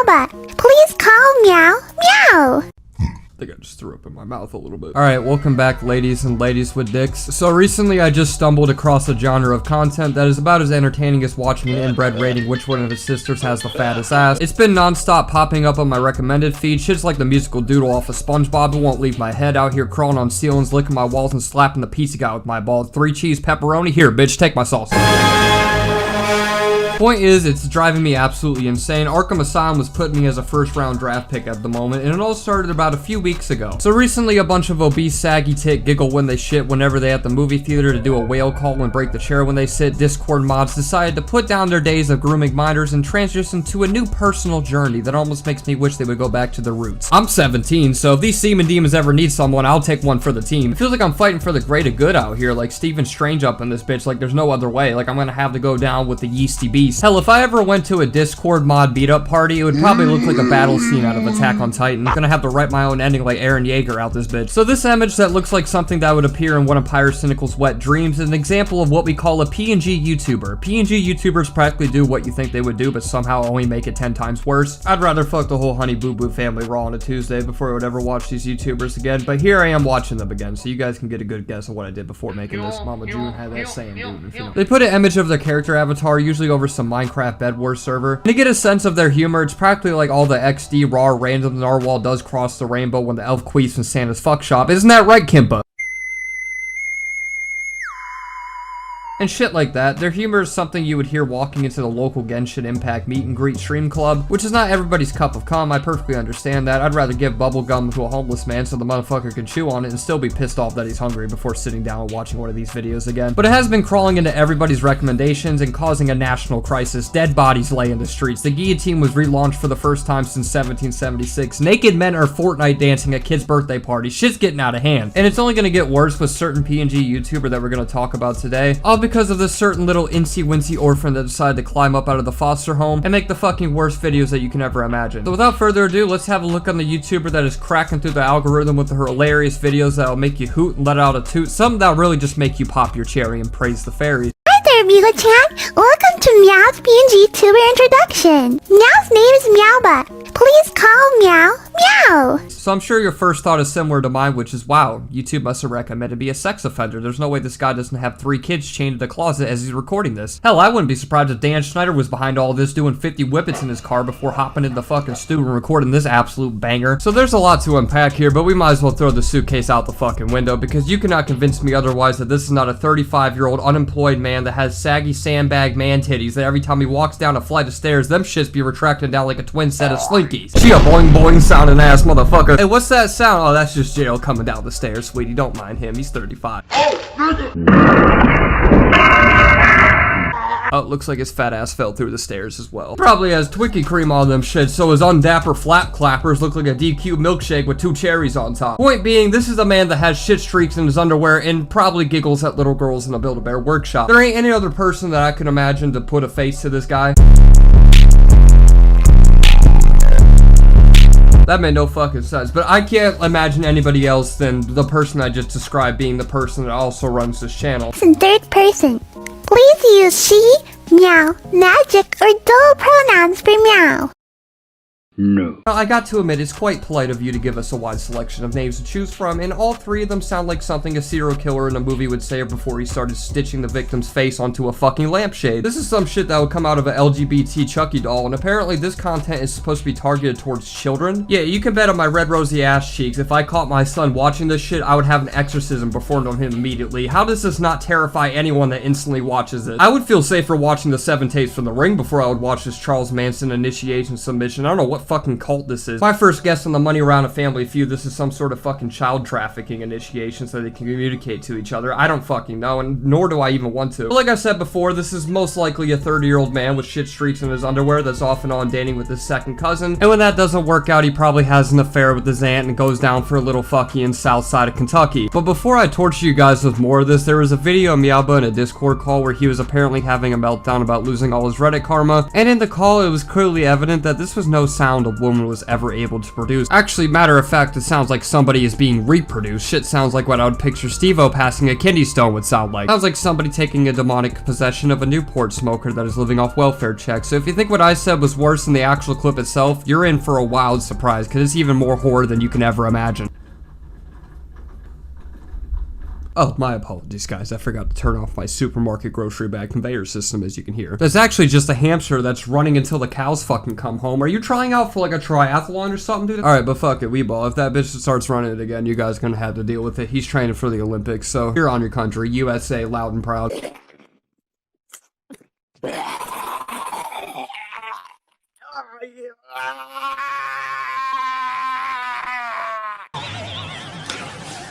MeowBahh. Please call Meow Meow. I think I just threw up in my mouth a little bit. Alright, welcome back ladies and ladies with dicks. So recently I just stumbled across a genre of content that is about as entertaining as watching an inbred rating which one of his sisters has the fattest ass. It's been non-stop popping up on my recommended feed. Shit's like the musical doodle off of SpongeBob. It won't leave my head. Out here crawling on ceilings, licking my walls, and slapping the pizza guy with my balls. 3 cheese pepperoni. Here, bitch, take my sauce. Point is, it's driving me absolutely insane. Arkham Asylum was putting me as a first round draft pick at the moment, and it all started about a few weeks ago. So recently, a bunch of obese, saggy tit giggle when they shit whenever they at the movie theater to do a whale call and break the chair when they sit. Discord mods decided to put down their days of grooming minors and transition to a new personal journey that almost makes me wish they would go back to their roots. I'm 17, so if these semen demons ever need someone, I'll take one for the team. It feels like I'm fighting for the greater good out here, like Stephen Strange up in this bitch, like there's no other way. Like I'm gonna have to go down with the yeasty beast. Hell, if I ever went to a Discord mod beat-up party, it would probably look like a battle scene out of Attack on Titan. I'm gonna have to write my own ending like Eren Yeager out this bitch. So this image that looks like something that would appear in one of Pyrocynical's wet dreams is an example of what we call a PNG YouTuber. PNG YouTubers practically do what you think they would do, but somehow only make it 10 times worse. I'd rather fuck the whole Honey Boo Boo family raw on a Tuesday before I would ever watch these YouTubers again, but here I am watching them again, so you guys can get a good guess of what I did before making this. Mama June had that saying, dude, if you know. They put an image of their character avatar, usually over some Minecraft Bed Wars server. And to get a sense of their humor, it's practically like all the XD raw random narwhal does cross the rainbow when the elf queefs in Santa's fuck shop. Isn't that right, Kimba? And shit like that. Their humor is something you would hear walking into the local Genshin Impact meet and greet stream club, which is not everybody's cup of cum. I perfectly understand that. I'd rather give bubble gum to a homeless man so the motherfucker can chew on it and still be pissed off that he's hungry before sitting down and watching one of these videos again. But it has been crawling into everybody's recommendations and causing a national crisis. Dead bodies lay in the streets. The guillotine was relaunched for the first time since 1776. Naked men are Fortnite dancing at kids' birthday parties. Shit's getting out of hand. And it's only gonna get worse with certain PNG YouTuber that we're gonna talk about today. All because of this certain little incy-wincy orphan that decided to climb up out of the foster home and make the fucking worst videos that you can ever imagine. So without further ado, let's have a look on the YouTuber that is cracking through the algorithm with her hilarious videos that'll make you hoot and let out a toot. Some that'll really just make you pop your cherry and praise the fairies. Hi there, Vigo-chan. Welcome to Meow's PNG tuber introduction. Meow's name is MeowBahh. Please call Meow Meow. So I'm sure your first thought is similar to mine, which is, wow, YouTube must have recommended me a sex offender. There's no way this guy doesn't have 3 kids chained to the closet as he's recording this. Hell, I wouldn't be surprised if Dan Schneider was behind all of this doing 50 whippets in his car before hopping in the fucking studio and recording this absolute banger. So there's a lot to unpack here, but we might as well throw the suitcase out the fucking window because you cannot convince me otherwise that this is not a 35-year-old unemployed man that has saggy sandbag man titties that every time he walks down a flight of stairs, them shits be retracting down like a twin set of slinkies. She a boing boing sounding ass motherfucker. Hey, what's that sound? Oh, that's just Jail coming down the stairs, sweetie. Don't mind him. He's 35. Oh, looks like his fat ass fell through the stairs as well. Probably has Twinkie cream on them shit, so his undapper flap clappers look like a DQ milkshake with 2 cherries on top. Point being, this is a man that has shit streaks in his underwear and probably giggles at little girls in a Build-A-Bear workshop. There ain't any other person that I can imagine to put a face to this guy. That made no fucking sense, but I can't imagine anybody else than the person I just described being the person that also runs this channel. It's in third person. Please use she, meow, magic, or dual pronouns for meow. No. Now, I got to admit, it's quite polite of you to give us a wide selection of names to choose from, and all 3 of them sound like something a serial killer in a movie would say before he started stitching the victim's face onto a fucking lampshade. This is some shit that would come out of an LGBT Chucky doll, and apparently this content is supposed to be targeted towards children. Yeah, you can bet on my red rosy ass cheeks, if I caught my son watching this shit, I would have an exorcism performed on him immediately. How does this not terrify anyone that instantly watches it? I would feel safer watching the 7 tapes from The Ring before I would watch this Charles Manson initiation submission. I don't know what fucking cult this is. My first guess on the Money Around a Family Feud, this is some sort of fucking child trafficking initiation so they can communicate to each other. I don't fucking know, and nor do I even want to. But like I said before, this is most likely a 30-year-old man with shit streaks in his underwear that's off and on dating with his second cousin, and when that doesn't work out, he probably has an affair with his aunt and goes down for a little fucky in south side of Kentucky. But before I torture you guys with more of this, there was a video of MeowBahh in a Discord call where he was apparently having a meltdown about losing all his Reddit karma, and in the call, it was clearly evident that this was no sound sound a woman was ever able to produce. Actually, matter of fact, it sounds like somebody is being reproduced. Shit sounds like what I would picture Steve-O passing a kidney stone would sound like. Sounds like somebody taking a demonic possession of a Newport smoker that is living off welfare checks. So if you think what I said was worse than the actual clip itself, you're in for a wild surprise, because it's even more horror than you can ever imagine. Oh, my apologies, guys. I forgot to turn off my supermarket grocery bag conveyor system, as you can hear. That's actually just a hamster that's running until the cows fucking come home. Are you trying out for like a triathlon or something, dude? Alright, but fuck it, MeowBahh. If that bitch starts running it again, you guys are gonna have to deal with it. He's training for the Olympics, so you're on your country. USA, loud and proud.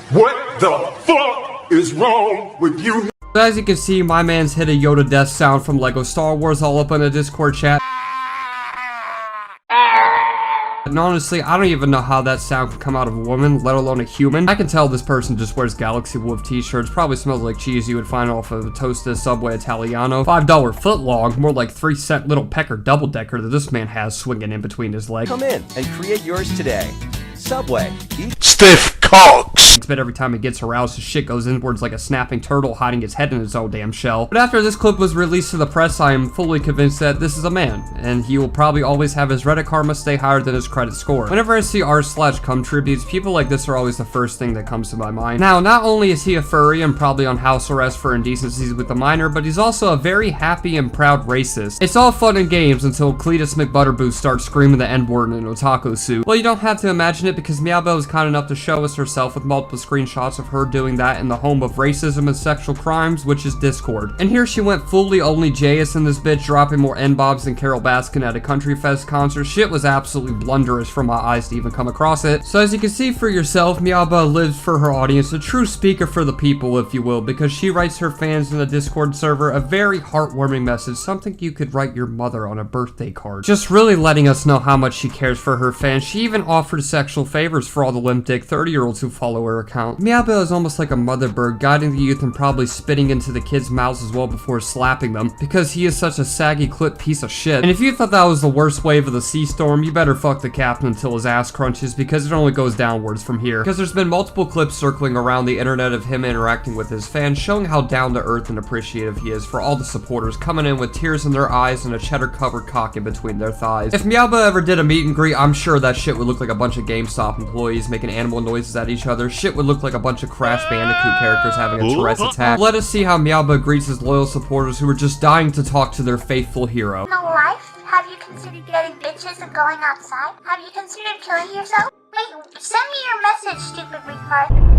What the fuck is wrong with you? As you can see, my man's hit a Yoda death sound from Lego Star Wars all up in the Discord chat. And honestly, I don't even know how that sound could come out of a woman, let alone a human. I can tell this person just wears Galaxy Wolf t-shirts, probably smells like cheese you would find off of a Tosta Subway Italiano. $5 foot long, more like 3-cent little pecker double-decker that this man has swinging in between his legs. Come in and create yours today. Subway. Stiff cocks. But every time he gets aroused, his shit goes inwards like a snapping turtle hiding its head in its own damn shell. But after this clip was released to the press, I am fully convinced that this is a man, and he will probably always have his Reddit karma stay higher than his credit score. Whenever I see r/cum tributes, people like this are always the first thing that comes to my mind. Now, not only is he a furry and probably on house arrest for indecencies with a minor, but he's also a very happy and proud racist. It's all fun and games until Cletus McButterbooth starts screaming the N-word in an otaku suit. Well, you don't have to imagine it because MeowBahh was kind enough to show us herself with multiple screenshots of her doing that in the home of racism and sexual crimes, which is Discord. And here she went fully only JS in this bitch, dropping more N-bobs than Carol Baskin at a Country Fest concert. Shit was absolutely blunderous for my eyes to even come across it. So as you can see for yourself, MeowBahh lives for her audience, a true speaker for the people, if you will, because she writes her fans in the Discord server a very heartwarming message, something you could write your mother on a birthday card. Just really letting us know how much she cares for her fans. She even offered sexual favors for all the limp dick 30-year-olds who follow her account. MeowBahh is almost like a mother bird, guiding the youth and probably spitting into the kids' mouths as well before slapping them, because he is such a saggy clip piece of shit. And if you thought that was the worst wave of the sea storm, you better fuck the captain until his ass crunches, because it only goes downwards from here. Because there's been multiple clips circling around the internet of him interacting with his fans, showing how down to earth and appreciative he is for all the supporters, coming in with tears in their eyes and a cheddar-covered cock in between their thighs. If MeowBahh ever did a meet and greet, I'm sure that shit would look like a bunch of GameStop employees making animal noises at each other. Shit would look like a bunch of Crash Bandicoot characters having a Tourette's attack. Let us see how MeowBahh greets his loyal supporters who are just dying to talk to their faithful hero. No life? Have you considered getting bitches and going outside? Have you considered killing yourself? Wait, send me your message, stupid retard.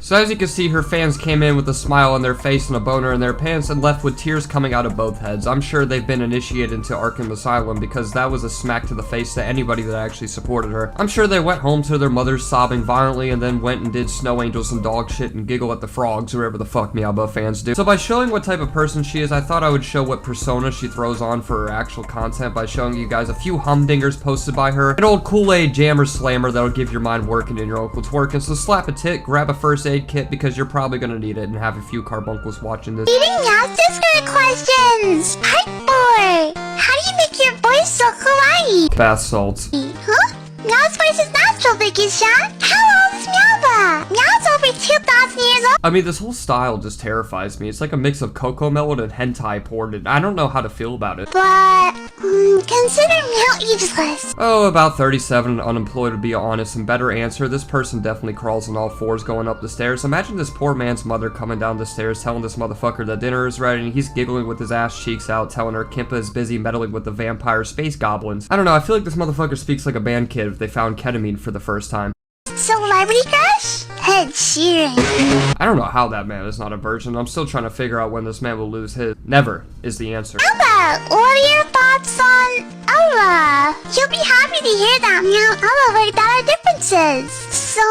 So as you can see, her fans came in with a smile on their face and a boner in their pants and left with tears coming out of both heads. I'm sure they've been initiated into Arkham Asylum because that was a smack to the face to anybody that actually supported her. I'm sure they went home to their mothers sobbing violently and then went and did snow angels and dog shit and giggle at the frogs, wherever the fuck MeowBahh fans do. So by showing what type of person she is, I thought I would show what persona she throws on for her actual content by showing you guys a few humdingers posted by her. An old Kool-Aid jammer slammer that'll give your mind working and your uncle twerking. So slap a tit, grab a first aid kit because you're probably gonna need it, and have a few carbuncles watching this. Eating Meow's Discord questions! Hi, boy! How do you make your voice so kawaii? Bath salts. Huh? Meow's voice is natural, Vicky-chan. How old is MeowBahh? Meow's over 2,000 years old. I mean, this whole style just terrifies me. It's like a mix of Cocoa Melon and hentai porn, and I don't know how to feel about it. But, consider Meow ageless. Oh, about 37 and unemployed would be an honest and better answer. This person definitely crawls on all fours going up the stairs. Imagine this poor man's mother coming down the stairs telling this motherfucker that dinner is ready, and he's giggling with his ass cheeks out, telling her Kimpa is busy meddling with the vampire space goblins. I don't know, I feel like this motherfucker speaks like a band kid if they found ketamine for the first time. Celebrity crush? Ed Sheeran. I don't know how that man is not a virgin. I'm still trying to figure out when this man will lose his. Never is the answer. Ella, what are your thoughts on Ella? You'll be happy to hear that Meow Ella worked out our differences. So,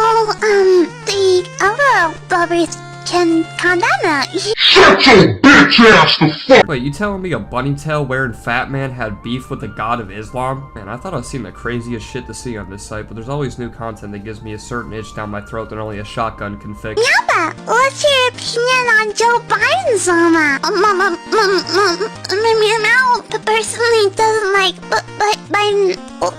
the Ella lovers can calm down now. Shut your bitch ass the fuck. Wait, you telling me a bunny tail wearing fat man had beef with the god of Islam? Man, I thought I was seeing the craziest shit to see on this site, but there's always new content that gives me a certain itch down my throat that only a shotgun can fix. MeowBahh, Alva, what's your opinion on Joe Biden's Meow personally doesn't like Biden or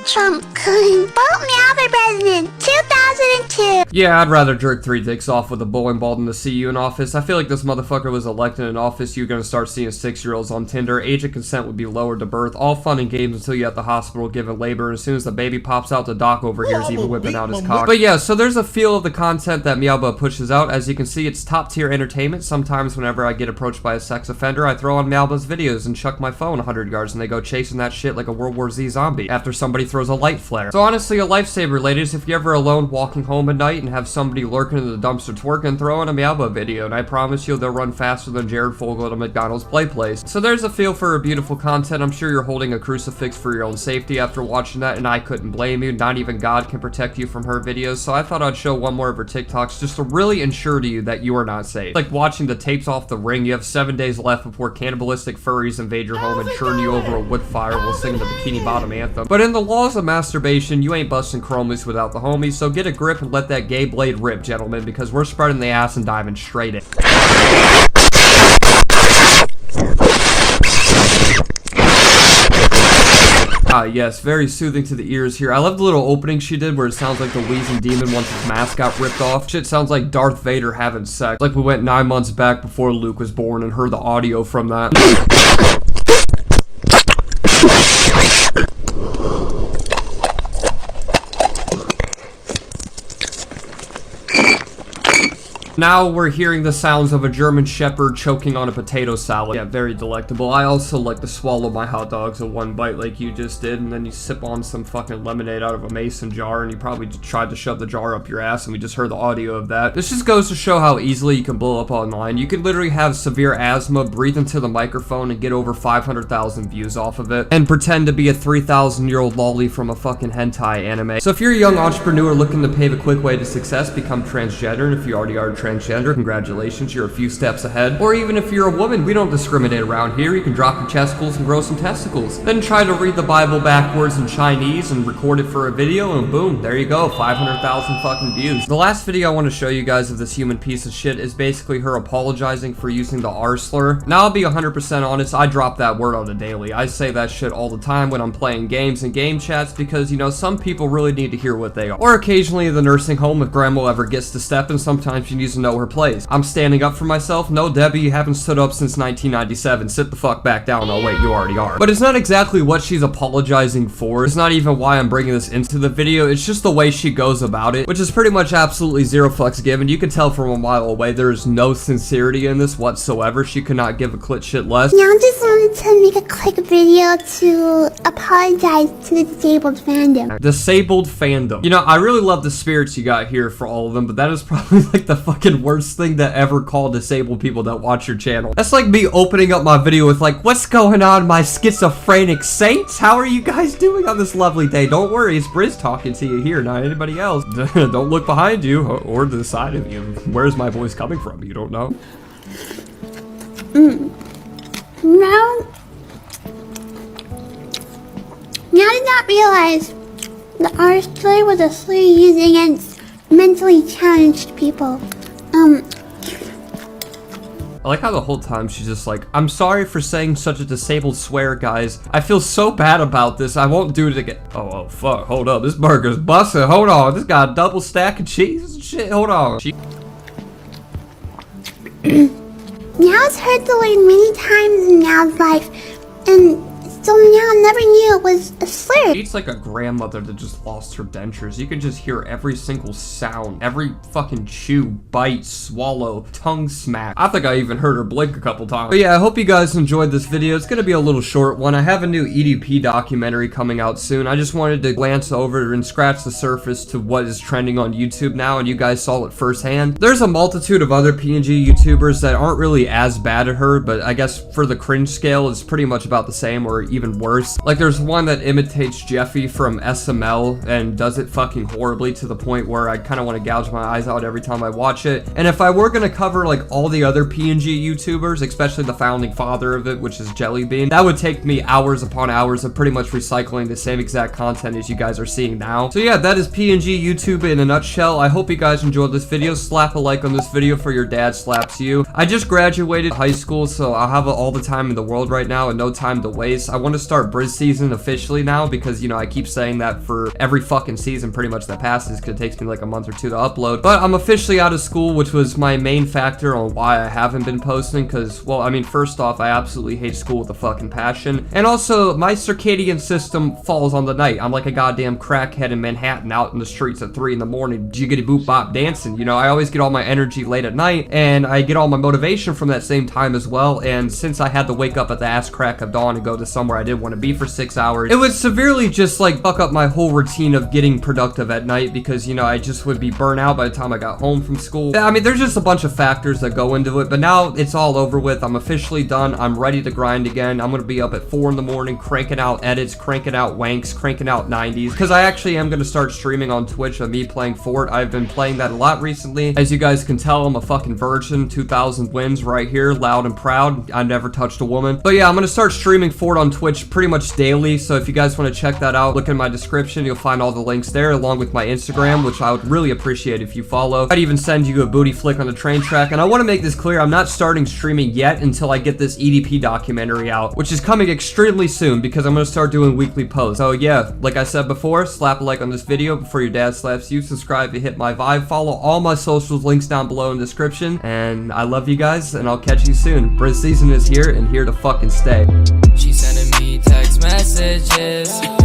Trump. Vote Meow for president 2002. Yeah, I'd rather jerk 3 dicks off with a bowling ball than to see you in office. I feel like this motherfucker was elected in office. You're gonna start seeing 6-year-olds on Tinder. Age of consent would be lowered to birth. All fun and games until you're at the hospital giving labor. As soon as the baby pops out, the doc over here is even whipping out his cock. But yeah, so there's a feel of the content that MeowBahh pushes out. As you can see, it's top tier entertainment. Sometimes whenever I get approached by a sex offender, I throw on MeowBahh's videos and chuck my phone 100 yards and they go chasing that shit like a World War Z zombie after somebody throws a light flare. So honestly, a lifesaver, ladies. If you're ever alone walking home at night and have somebody lurking in the dumpster twerking, throw in a MeowBahh video and I promise you they'll run faster than Jared Fogle at a McDonald's play place. So there's a feel for beautiful content. I'm sure you're holding a crucifix for your own safety after watching that, and I couldn't blame you. Not even God can protect you from her videos, so I thought I'd show one more of her TikToks just to really ensure to you that you are not safe. Like watching the tapes off The Ring. You have 7 days left before cannibalistic furries invade your home and churn you over a wood fire while singing the Bikini Bottom anthem. But in the laws of masturbation, you ain't busting chromies without the homies, so get a grip and let that gay blade rip, gentlemen, because we're spreading the ass and diving straight in. Ah, yes, very soothing to the ears here. I love the little opening she did where it sounds like the wheezing demon once his mask got ripped off. Shit sounds like Darth Vader having sex. Like we went 9 months back before Luke was born and heard the audio from that. Now we're hearing the sounds of a German Shepherd choking on a potato salad. Yeah, very delectable. I also like to swallow my hot dogs in one bite like you just did, and then you sip on some fucking lemonade out of a mason jar, and you probably tried to shove the jar up your ass, and we just heard the audio of that. This just goes to show how easily you can blow up online. You could literally have severe asthma, breathe into the microphone, and get over 500,000 views off of it, and pretend to be a 3,000-year-old lolly from a fucking hentai anime. So if you're a young entrepreneur looking to pave a quick way to success, become transgender, and if you already are transgender, congratulations, you're a few steps ahead. Or even if you're a woman, we don't discriminate around here. You can drop your chesticles and grow some testicles. Then try to read the Bible backwards in Chinese and record it for a video, and boom, there you go, 500,000 fucking views. The last video I want to show you guys of this human piece of shit is basically her apologizing for using the R slur. Now, I'll be 100% honest, I drop that word on the daily. I say that shit all the time when I'm playing games and game chats because, you know, some people really need to hear what they are. Or occasionally in the nursing home if grandma ever gets to step in, sometimes she needs to know her place. I'm standing up for myself. No, Debbie, you haven't stood up since 1997. Sit the fuck back down. Oh wait, you already are. But it's not exactly what she's apologizing for. It's not even why I'm bringing this into the video. It's just the way she goes about it, which is pretty much absolutely zero fucks given. You can tell from a mile away there is no sincerity in this whatsoever. She could not give a clit shit less. Now I just wanted to make a quick video to apologize to the disabled fandom. Disabled fandom. You know, I really love the spirits you got here for all of them, but that is probably like the fucking worst thing to ever call disabled people that watch your channel. That's like me opening up my video with like, what's going on, my schizophrenic saints? How are you guys doing on this lovely day? Don't worry, it's BriZ talking to you here, not anybody else. Don't look behind you or to the side of you. Where's my voice coming from? You don't know? Now I did not realize the R slur was a slur used against mentally challenged people. I like how the whole time she's just like, I'm sorry for saying such a disabled swear, guys. I feel so bad about this. I won't do it again. Oh, fuck. Hold up. This burger's busted. Hold on. This got a double stack of cheese and shit. Hold on. Meow's heard the word many times in Meow's life, and so Meow never knew it was a slur. She's like a grandmother that just lost her dentures. You can just hear every single sound, every fucking chew, bite, swallow, tongue smack. I think I even heard her blink a couple times. But yeah, I hope you guys enjoyed this video. It's gonna be a little short one. I have a new EDP documentary coming out soon. I just wanted to glance over and scratch the surface to what is trending on YouTube now, and you guys saw it firsthand. There's a multitude of other PNG YouTubers that aren't really as bad at her, but I guess for the cringe scale, it's pretty much about the same, or even worse. Like there's one that imitates Jeffy from SML and does it fucking horribly to the point where I kind of want to gouge my eyes out every time I watch it. And if I were gonna cover like all the other PNG YouTubers, especially the founding father of it, which is Jellybean, that would take me hours upon hours of pretty much recycling the same exact content as you guys are seeing now. So yeah, that is PNG YouTube in a nutshell. I hope you guys enjoyed this video. Slap a like on this video for your dad slaps you. I just graduated high school, so I'll have all the time in the world right now and no time to waste. I want to start BriZ season officially now because, you know, I keep saying that for every fucking season pretty much that passes because it takes me like a month or two to upload. But I'm officially out of school, which was my main factor on why I haven't been posting because, well, I mean, first off, I absolutely hate school with a fucking passion. And also, my circadian system falls on the night. I'm like a goddamn crackhead in Manhattan out in the streets at 3 in the morning, jiggity boop bop dancing. You know, I always get all my energy late at night and I get all my motivation from that same time as well. And since I had to wake up at the ass crack of dawn and go to somewhere I didn't want to be for 6 hours, it would severely just like fuck up my whole routine of getting productive at night because, you know, I just would be burnt out by the time I got home from school. I mean, there's just a bunch of factors that go into it, but now it's all over with. I'm officially done. I'm ready to grind again. I'm gonna be up at 4 in the morning cranking out edits, cranking out wanks, cranking out 90s, because I actually am gonna start streaming on Twitch of me playing Fort. I've been playing that a lot recently. As you guys can tell, I'm a fucking virgin. 2,000 wins right here, loud and proud. I never touched a woman. But yeah, I'm gonna start streaming Fort on Twitch pretty much daily, so if you guys want to check that out, look in my description. You'll find all the links there along with my Instagram, which I would really appreciate if you follow. I'd even send you a booty flick on the train track. And I want to make this clear, I'm not starting streaming yet until I get this EDP documentary out, which is coming extremely soon because I'm gonna start doing weekly posts. So yeah, like I said before, slap a like on this video before your dad slaps you. Subscribe to hit my vibe. Follow all my socials, links down below in the description. And I love you guys, and I'll catch you soon. BriZ season is here and here to fucking stay. She sending me text messages.